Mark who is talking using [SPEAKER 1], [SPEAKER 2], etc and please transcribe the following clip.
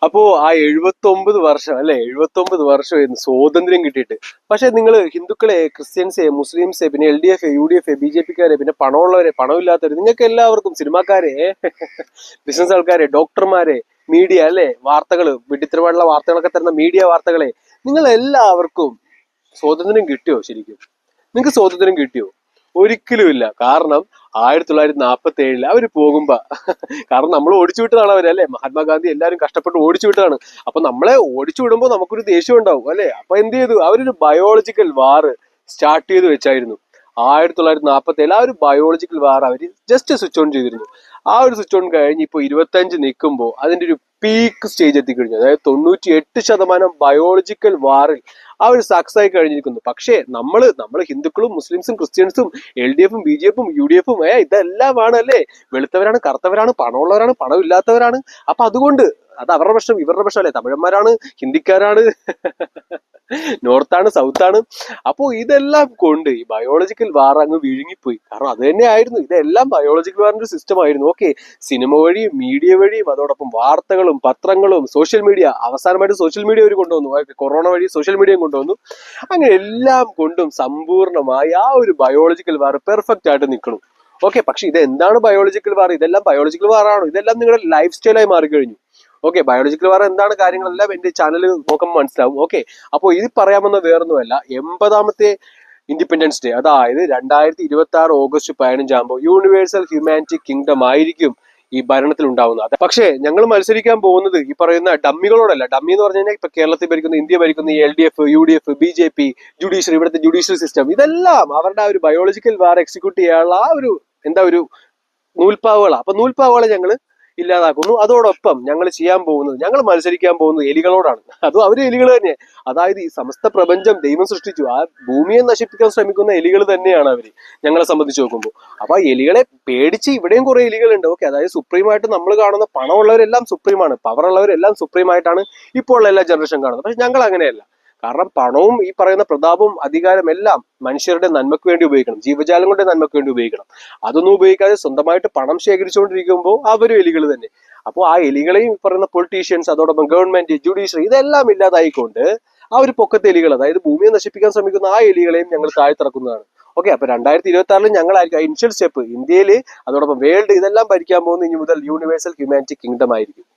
[SPEAKER 1] അപ്പോ ആ 79 വർഷം അല്ലെ, 79 വർഷം സ്വാതന്ത്ര്യം കിട്ടിയിട്ട്. പക്ഷെ നിങ്ങൾ ഹിന്ദുക്കളെ, ക്രിസ്ത്യൻസെ, മുസ്ലിംസെ, പിന്നെ LDF, UDF, BJP-ക്കാരെ, പിന്നെ പണമുള്ളവരെ, പണമില്ലാത്തവരെ, നിങ്ങൾക്ക് എല്ലാവർക്കും, സിനിമാക്കാരെ, ബിസിനസ് ആൾക്കാരെ, ഡോക്ടർമാരെ, മീഡിയ അല്ലെ, വാർത്തകള്, വിഡിത്തരമായിട്ടുള്ള വാർത്തകളൊക്കെ തരുന്ന മീഡിയ വാർത്തകളെ, നിങ്ങൾ എല്ലാവർക്കും സ്വാതന്ത്ര്യം കിട്ടിയോ? ശരിക്കും നിങ്ങൾക്ക് സ്വാതന്ത്ര്യം കിട്ടിയോ? ഒരിക്കലുമില്ല. കാരണം 1947 അവര് പോകുമ്പോ, കാരണം നമ്മൾ ഓടിച്ചു വിട്ടതാണ് അവര് അല്ലെ, മഹാത്മാഗാന്ധി എല്ലാരും കഷ്ടപ്പെട്ട് ഓടിച്ചു വിട്ടതാണ്. അപ്പൊ നമ്മളെ ഓടിച്ചു വിടുമ്പോ നമുക്കൊരു ദേഷ്യം ഉണ്ടാവും അല്ലെ. അപ്പൊ എന്ത് ചെയ്തു? അവരൊരു ബയോളജിക്കൽ വാർ സ്റ്റാർട്ട് ചെയ്ത് വെച്ചായിരുന്നു 1947. ആ ഒരു ബയോളജിക്കൽ വാർ അവര് ജസ്റ്റ് സ്വിച്ച് ഓൺ ചെയ്തിരുന്നു. ആ ഒരു സ്വിച്ച് ഓൺ കഴിഞ്ഞ് ഇപ്പൊ 25 നിൽക്കുമ്പോ അതിന്റെ ഒരു പീക്ക് സ്റ്റേജ് എത്തിക്കഴിഞ്ഞു. അതായത് 98% ബയോളജിക്കൽ വാറിൽ ആ ഒരു സക്സസ് ആയി കഴിഞ്ഞിരിക്കുന്നു. പക്ഷേ നമ്മള് ഹിന്ദുക്കളും മുസ്ലിംസും ക്രിസ്ത്യൻസും LDF-ഉം BJP-ഉം UDF-ഉം ഇതെല്ലാമാണ് അല്ലേ. വെളുത്തവരാണ്, കറുത്തവരാണ്, പണമുള്ളവരാണ്, പണമില്ലാത്തവരാണ്. അപ്പൊ അതുകൊണ്ട് അത് അവരുടെ പ്രശ്നം, ഇവരുടെ പ്രശ്നം അല്ലെ. തമിഴന്മാരാണ്, ഹിന്ദിക്കാരാണ്, നോർത്താണ്, സൗത്താണ്. അപ്പോ ഇതെല്ലാം കൊണ്ട് ഈ ബയോളജിക്കൽ വാർ അങ്ങ് വിഴുങ്ങിപ്പോയി. കാരണം അത് തന്നെ ആയിരുന്നു, ഇതെല്ലാം ബയോളജിക്കൽ വാറിന്റെ ഒരു സിസ്റ്റം ആയിരുന്നു. ഓക്കെ, സിനിമ വഴിയും മീഡിയ വഴിയും അതോടൊപ്പം വാർത്തകളും പത്രങ്ങളും സോഷ്യൽ മീഡിയ, അവസാനമായിട്ട് സോഷ്യൽ മീഡിയ അവർ കൊണ്ടുവന്നു. കൊറോണ വഴി സോഷ്യൽ മീഡിയയും കൊണ്ടുവന്നു. അങ്ങനെ എല്ലാം കൊണ്ടും സമ്പൂർണമായി ആ ഒരു ബയോളജിക്കൽ വാർ പെർഫെക്റ്റ് ആയിട്ട് നിൽക്കണം. ഓക്കെ, പക്ഷെ ഇത് എന്താണ് ബയോളജിക്കൽ വാർ? ഇതെല്ലാം ബയോളജിക്കൽ വാർ ആണോ? ഇതെല്ലാം നിങ്ങളുടെ ലൈഫ് സ്റ്റൈലായി മാറിക്കഴിഞ്ഞു. ഓക്കെ, ബയോളജിക്കൽ വാർ എന്താണ് കാര്യങ്ങളെല്ലാം എന്റെ ചാനൽ നോക്കുമ്പോൾ മനസ്സിലാവും. ഓക്കെ, അപ്പോൾ ഇത് പറയാമെന്ന വേറൊന്നുമല്ല, 80ാമത്തെ ഇൻഡിപെൻഡൻസ് ഡേ, അതായത് 2026 ഓഗസ്റ്റ് 15 ആകുമ്പോൾ യൂണിവേഴ്സൽ ഹ്യൂമാനിറ്റി കിങ്ഡം ആയിരിക്കും ഈ ഭരണത്തിൽ ഉണ്ടാവുന്നത്. പക്ഷേ ഞങ്ങൾ മത്സരിക്കാൻ പോകുന്നത് ഈ പറയുന്ന ഡമ്മികളോടല്ല. ഡമ്മി എന്ന് പറഞ്ഞു കഴിഞ്ഞാൽ ഇപ്പൊ കേരളത്തിൽ ഭരിക്കുന്ന, ഇന്ത്യ ഭരിക്കുന്ന LDF, UDF, BJP, ജുഡീഷ്യറി, ഇവിടുത്തെ ജുഡീഷ്യൽ സിസ്റ്റം, ഇതെല്ലാം അവരുടെ ആ ഒരു ബയോളജിക്കൽ വാർ എക്സിക്യൂട്ട് ചെയ്യാനുള്ള ആ ഒരു നൂൽപ്പാവുകളാണ്. അപ്പൊ നൂൽപ്പാവുകളെ ഞങ്ങൾ ഇല്ലാതാക്കുന്നു. അതോടൊപ്പം ഞങ്ങൾ മത്സരിക്കാൻ പോകുന്നത് എലികളോടാണ്. അതും അവര് എലികൾ തന്നെ. അതായത് ഈ സമസ്ത പ്രപഞ്ചം ദൈവം സൃഷ്ടിച്ചു, ആ ഭൂമിയെ നശിപ്പിക്കാൻ ശ്രമിക്കുന്ന എലികൾ തന്നെയാണ് അവര്, ഞങ്ങളെ സംബന്ധിച്ച് നോക്കുമ്പോൾ. അപ്പൊ ആ എലികളെ പേടിച്ച് ഇവിടെയും കുറെ എലികളുണ്ട്. ഓക്കെ, അതായത് സുപ്രീമായിട്ട് നമ്മൾ കാണുന്ന പണമുള്ളവരെല്ലാം സുപ്രീമാണ്, പവറുള്ളവരെല്ലാം സുപ്രീമായിട്ടാണ് ഇപ്പോൾ ഉള്ള എല്ലാ ജനറേഷൻ കാണുന്നത്. പക്ഷെ ഞങ്ങൾ അങ്ങനെയല്ല. കാരണം പണവും ഈ പറയുന്ന പ്രതാപവും അധികാരം എല്ലാം മനുഷ്യരുടെ നന്മയ്ക്ക് വേണ്ടി ഉപയോഗിക്കണം, ജീവജാലങ്ങളുടെ നന്മയ്ക്ക് വേണ്ടി ഉപയോഗിക്കണം. അതൊന്നും ഉപയോഗിക്കാതെ സ്വന്തമായിട്ട് പണം ശേഖരിച്ചുകൊണ്ടിരിക്കുമ്പോൾ അവരും എലികൾ തന്നെ. അപ്പോൾ ആ എലികളെയും പറയുന്ന പൊളിറ്റീഷ്യൻസ്, അതോടൊപ്പം ഗവൺമെന്റ്, ജുഡീഷ്യറി, ഇതെല്ലാം ഇല്ലാതായിക്കൊണ്ട് ആ ഒരു പൊക്കത്തെ എലികൾ, അതായത് ഭൂമിയെ നശിപ്പിക്കാൻ ശ്രമിക്കുന്ന ആ എലികളെയും ഞങ്ങൾ താഴ്ത്തിറക്കുന്നതാണ്. ഓക്കെ, അപ്പൊ 2026 ഞങ്ങളായിരിക്കും ഇനിഷ്യൽ സ്റ്റെപ്പ് ഇന്ത്യയിൽ, അതോടൊപ്പം വേൾഡ്, ഇതെല്ലാം ഭരിക്കാൻ പോകുന്ന ഇനി മുതൽ യൂണിവേഴ്സൽ ഹ്യൂമാനിറ്റി കിങ്ഡം ആയിരിക്കും.